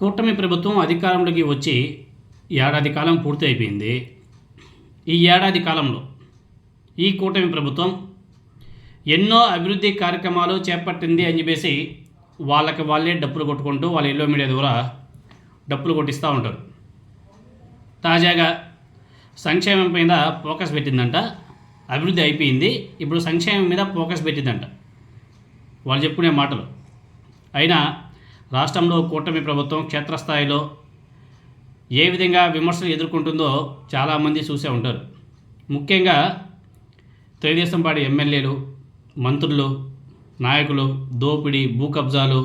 కూటమి ప్రభుత్వం అధికారంలోకి వచ్చి ఏడాది కాలం పూర్తి అయిపోయింది. ఈ ఏడాది కాలంలో ఈ కూటమి ప్రభుత్వం ఎన్నో అభివృద్ధి కార్యక్రమాలు చేపట్టింది అని చెప్పేసి వాళ్ళకి వాళ్ళే డప్పులు కొట్టుకుంటూ వాళ్ళ ఎల్లో మీడియా ద్వారా డప్పులు కొట్టిస్తూ ఉంటారు. తాజాగా సంక్షేమం మీద ఫోకస్ పెట్టిందంట. అభివృద్ధి అయిపోయింది, ఇప్పుడు సంక్షేమం మీద ఫోకస్ పెట్టిందంట వాళ్ళు చెప్పుకునే మాటలు. అయినా రాష్ట్రంలో కూటమి ప్రభుత్వం క్షేత్రస్థాయిలో ఏ విధంగా విమర్శలు ఎదుర్కొంటుందో చాలామంది చూసే ఉంటారు. ముఖ్యంగా తెలుగుదేశం పార్టీ ఎమ్మెల్యేలు, మంత్రులు, నాయకులు దోపిడీ, భూ కబ్జాలు,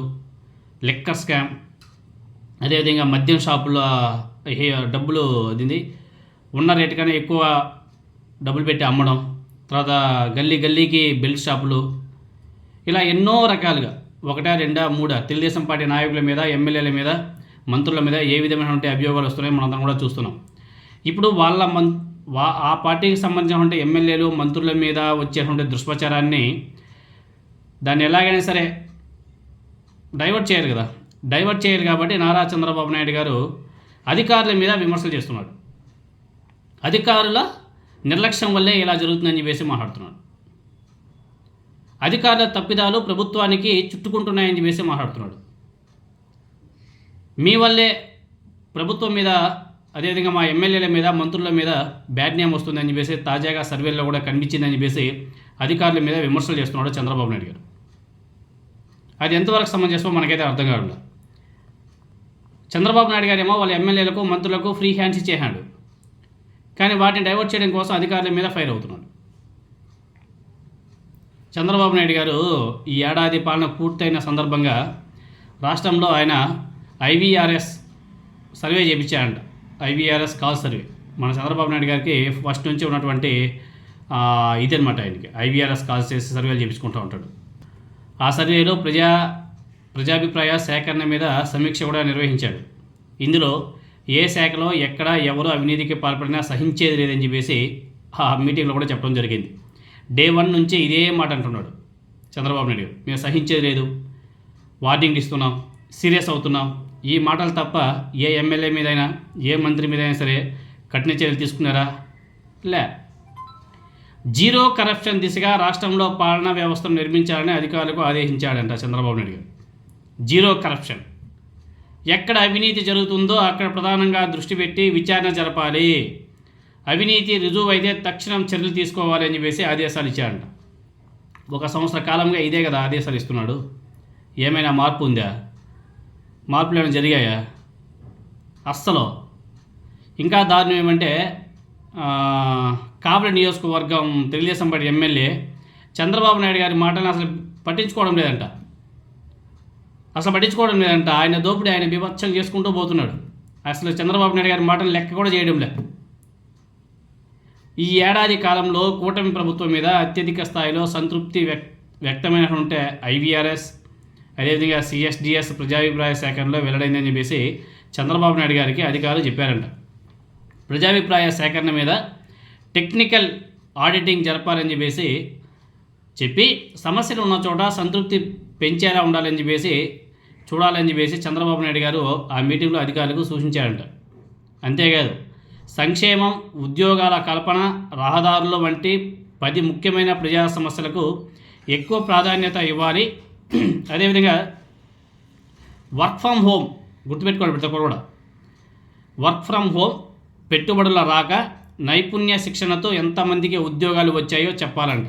లిక్కర్ స్కామ్, అదేవిధంగా మద్యం షాపుల డబ్బులు అదింది ఉన్న రేటు కన్నా ఎక్కువ డబ్బులు పెట్టి అమ్మడం, తర్వాత గల్లీ గల్లీకి బెల్ట్ షాపులు, ఇలా ఎన్నో రకాలుగా ఒకటా రెండా మూడా తెలుగుదేశం పార్టీ నాయకుల మీద, ఎమ్మెల్యేల మీద, మంత్రుల మీద ఏ విధమైనటువంటి అభియోగాలు వస్తున్నాయో మనందరం కూడా చూస్తున్నాం. ఇప్పుడు ఆ పార్టీకి సంబంధించినటువంటి ఎమ్మెల్యేలు, మంత్రుల మీద వచ్చేటువంటి దుష్ప్రచారాన్ని దాన్ని ఎలాగైనా సరే డైవర్ట్ చేయాలి కదా. డైవర్ట్ చేయాలి కాబట్టి నారా చంద్రబాబు నాయుడు గారు అధికారుల మీద విమర్శలు చేస్తున్నాడు. అధికారుల నిర్లక్ష్యం వల్లే ఇలా జరుగుతుందని చెప్పేసి మాట్లాడుతున్నాడు. అధికారుల తప్పిదాలు ప్రభుత్వానికి చుట్టుకుంటున్నాయని చెప్పేసి మాట్లాడుతున్నాడు. మీ వల్లే ప్రభుత్వం మీద, అదేవిధంగా మా ఎమ్మెల్యేల మీద, మంత్రుల మీద బ్యాడ్ నేమ్ వస్తుందని చెప్పేసి తాజాగా సర్వేల్లో కూడా కనిపించిందని చెప్పేసి అధికారుల మీద విమర్శలు చేస్తున్నాడు చంద్రబాబు నాయుడు గారు. అది ఎంతవరకు సమంజసమో మనకైతే అర్థం కావట్లేదు. చంద్రబాబు నాయుడు గారు ఏమో వాళ్ళ ఎమ్మెల్యేలకు, మంత్రులకు ఫ్రీ హ్యాండ్స్ ఇచ్చేసాడు, కానీ వాటిని డైవర్ట్ చేయడం కోసం అధికారుల మీద ఫైర్ అవుతున్నాడు. చంద్రబాబు నాయుడు గారు ఈ ఏడాది పాలన పూర్తయిన సందర్భంగా రాష్ట్రంలో ఆయన ఐవీఆర్ఎస్ సర్వే చేయించాడంట. ఐవీఆర్ఎస్ కాల్ సర్వే మన చంద్రబాబు నాయుడు గారికి ఫస్ట్ నుంచి ఉన్నటువంటి ఇదనమాట. ఆయనకి ఐవీఆర్ఎస్ కాల్స్ చేసి సర్వేలు చేయించుకుంటూ ఉంటాడు. ఆ సర్వేలో ప్రజాభిప్రాయ సేకరణ మీద సమీక్ష కూడా నిర్వహించాడు. ఇందులో ఏ శాఖలో ఎక్కడ ఎవరు అవినీతికి పాల్పడినా సహించేది లేదని చెప్పేసి ఆ మీటింగ్లో కూడా చెప్పడం జరిగింది. డే 1 నుంచి ఇదే మాట అంటున్నాడు చంద్రబాబు నాయుడు. మేము సహించేది లేదు, వార్నింగ్ ఇస్తున్నాం, సీరియస్ అవుతున్నాం. ఈ మాటలు తప్ప ఏ ఎమ్మెల్యే మీదైనా, ఏ మంత్రి మీదైనా సరే కఠిన చర్యలు తీసుకున్నారా? లే. జీరో కరప్షన్ దిశగా రాష్ట్రంలో పాలనా వ్యవస్థను నిర్మించాలని అధికారులకు ఆదేశించాడంట చంద్రబాబు నాయుడు గారు. జీరో కరప్షన్, ఎక్కడ అవినీతి జరుగుతుందో అక్కడ ప్రధానంగా దృష్టి పెట్టి విచారణ జరపాలి, అవినీతి రుజువు అయితే తక్షణం చర్యలు తీసుకోవాలి అని చెప్పేసి ఆదేశాలు ఇచ్చాడంట. 1 సంవత్సర కాలంగా ఇదే కదా ఆదేశాలు ఇస్తున్నాడు. ఏమైనా మార్పు ఉందా? మార్పులు ఏమైనా జరిగాయా? అస్సలు. ఇంకా దారుణం ఏమంటే కావలి నియోజకవర్గం తెలుగుదేశం పార్టీ ఎమ్మెల్యే చంద్రబాబు నాయుడు గారి మాటలను అసలు పట్టించుకోవడం లేదంట. ఆయన దోపిడీ ఆయన బీభత్సం చేసుకుంటూ పోతున్నాడు. అసలు చంద్రబాబు నాయుడు గారి మాటలు లెక్క కూడా చేయడం లేదు. ఈ ఏడాది కాలంలో కూటమి ప్రభుత్వం మీద అత్యధిక స్థాయిలో సంతృప్తి వ్యక్తమైనటువంటి ఐవీఆర్ఎస్, అదేవిధంగా సిఎస్డిఎస్ ప్రజాభిప్రాయ సేకరణలో వెల్లడైందని చెప్పేసి చంద్రబాబు నాయుడు గారికి అధికారులు చెప్పారంట. ప్రజాభిప్రాయ సేకరణ మీద టెక్నికల్ ఆడిటింగ్ జరపాలని చెప్పి సమస్యలు ఉన్న చోట సంతృప్తి పెంచేలా ఉండాలని చెప్పేసి చూడాలని చెప్పేసి చంద్రబాబు నాయుడు గారు ఆ మీటింగ్లో అధికారులకు సూచించారంట. అంతేకాదు సంక్షేమం, ఉద్యోగాల కల్పన, రహదారులు వంటి 10 ముఖ్యమైన ప్రజా సమస్యలకు ఎక్కువ ప్రాధాన్యత ఇవ్వాలి. అదేవిధంగా వర్క్ ఫ్రమ్ హోమ్, గుర్తుపెట్టుకోండి ప్రతి ఒక్కరు కూడా, వర్క్ ఫ్రమ్ హోమ్, పెట్టుబడుల రాక, నైపుణ్య శిక్షణతో ఎంతమందికి ఉద్యోగాలు వచ్చాయో చెప్పాలంట.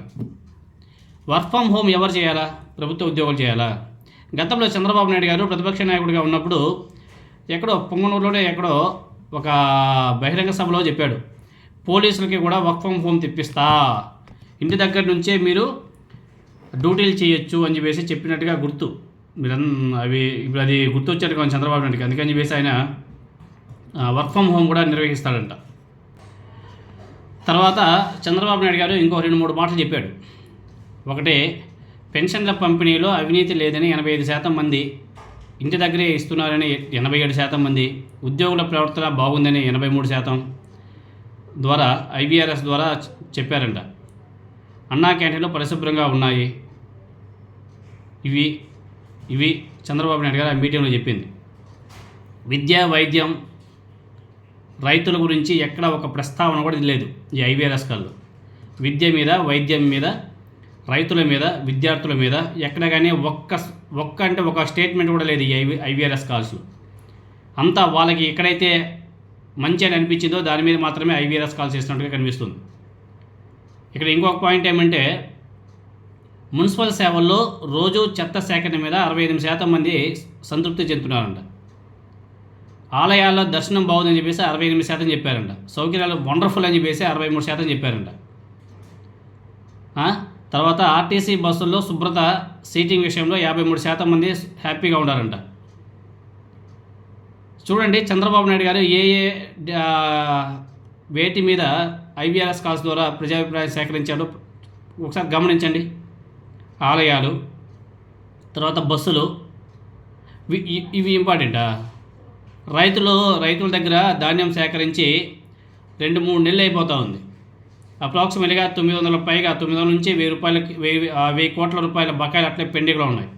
వర్క్ ఫ్రమ్ హోమ్ ఎవరు చేయాలా? ప్రభుత్వ ఉద్యోగాలు చేయాలా? గతంలో చంద్రబాబు నాయుడు గారు ప్రతిపక్ష నాయకుడిగా ఉన్నప్పుడు ఎక్కడో పొంగనూరులోనే ఎక్కడో ఒక బహిరంగ సభలో చెప్పాడు, పోలీసులకి కూడా వర్క్ ఫ్రమ్ హోమ్ తెప్పిస్తా, ఇంటి దగ్గర నుంచే మీరు డ్యూటీలు చేయొచ్చు అని చెప్పేసి చెప్పినట్టుగా గుర్తు. అవి ఇప్పుడు అది గుర్తు వచ్చారు కదా చంద్రబాబు నాయుడుకి. అందుకని చెప్పేసి ఆయన వర్క్ ఫ్రమ్ హోమ్ కూడా నిర్వహిస్తాడంట. తర్వాత చంద్రబాబు నాయుడు గారు ఇంకో 2-3 మాటలు చెప్పాడు. ఒకటి, పెన్షన్ల పంపిణీలో అవినీతి లేదని 85% మంది, ఇంటి దగ్గరే ఇస్తున్నారని 87% మంది, ఉద్యోగుల ప్రవర్తన బాగుందని 83% ద్వారా ఐవీఆర్ఎస్ ద్వారా చెప్పారంట. అన్నా క్యాంటీన్లు పరిశుభ్రంగా ఉన్నాయి. ఇవి చంద్రబాబు నాయుడు గారు ఆ మీటింగ్లో చెప్పింది. విద్య, వైద్యం, రైతుల గురించి ఎక్కడ ఒక ప్రస్తావన కూడా లేదు ఈ ఐవీఆర్ఎస్ కాల్లో. విద్య మీద, వైద్యం మీద, రైతుల మీద, విద్యార్థుల మీద ఎక్కడ కానీ ఒక్క స్టేట్మెంట్ కూడా లేదు ఈ ఐవీఆర్ఎస్ కాల్స్లో. అంతా వాళ్ళకి ఎక్కడైతే మంచి అని అనిపించిందో దాని మీద మాత్రమే ఐవీఆర్ఎస్ కాల్స్ చేస్తున్నట్టుగా కనిపిస్తుంది. ఇక్కడ ఇంకొక పాయింట్ ఏమంటే, మున్సిపల్ సేవల్లో రోజు చెత్త సేకరణ మీద 65% మంది సంతృప్తి చెందుతున్నారంట. ఆలయాల్లో దర్శనం బాగుందని చెప్పేసి 68% చెప్పారంట. సౌకర్యాలు వండర్ఫుల్ అని చెప్పేసి 63% చెప్పారంట. తర్వాత ఆర్టీసీ బస్సుల్లో శుభ్రత, సీటింగ్ విషయంలో 53% మంది హ్యాపీగా ఉన్నారంట. చూడండి చంద్రబాబు నాయుడు గారు ఏ వేటి మీద ఐవీఆర్ఎస్ కాల్స్ ద్వారా ప్రజాభిప్రాయం సేకరించాడో ఒకసారి గమనించండి. ఆలయాలు, తర్వాత బస్సులు, ఇవి ఇంపార్టెంటా? రైతుల దగ్గర ధాన్యం సేకరించి 2-3 నెలలు అయిపోతూ ఉంది. అప్రాక్సిమేట్గా 900 నుంచి 1000 కోట్ల రూపాయల బకాయిలు అట్లే పెండింగ్లో ఉన్నాయి.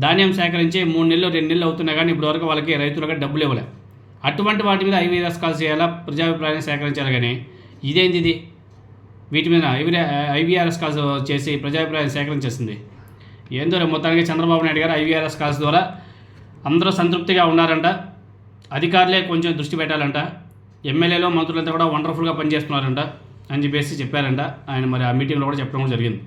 ధాన్యం సేకరించి 3 నెలలు 2 నెలలు అవుతున్నా కానీ ఇప్పటివరకు వాళ్ళకి రైతులకు డబ్బులు ఇవ్వలేదు. అటువంటి వాటి మీద ఐవీఆర్ఎస్ కాల్స్ చేయాలా, ప్రజాభిప్రాయాన్ని సేకరించాలి. కానీ ఇదేంది ఇది? వీటి మీద ఐవీఆర్ఎస్ కాల్స్ చేసి ప్రజాభిప్రాయాన్ని సేకరించేస్తుంది. ఏందో మొత్తానికి చంద్రబాబు నాయుడు గారు ఐవీఆర్ఎస్ కాల్స్ ద్వారా అందరూ సంతృప్తిగా ఉన్నారంట. అధికారులే కొంచెం దృష్టి పెట్టాలంట. ఎమ్మెల్యేలు, మంత్రులంతా కూడా వండర్ఫుల్గా పనిచేస్తున్నారంట అని చెప్పేసి చెప్పారంట ఆయన. మరి ఆ మీటింగ్లో కూడా చెప్పడం కూడా జరిగింది.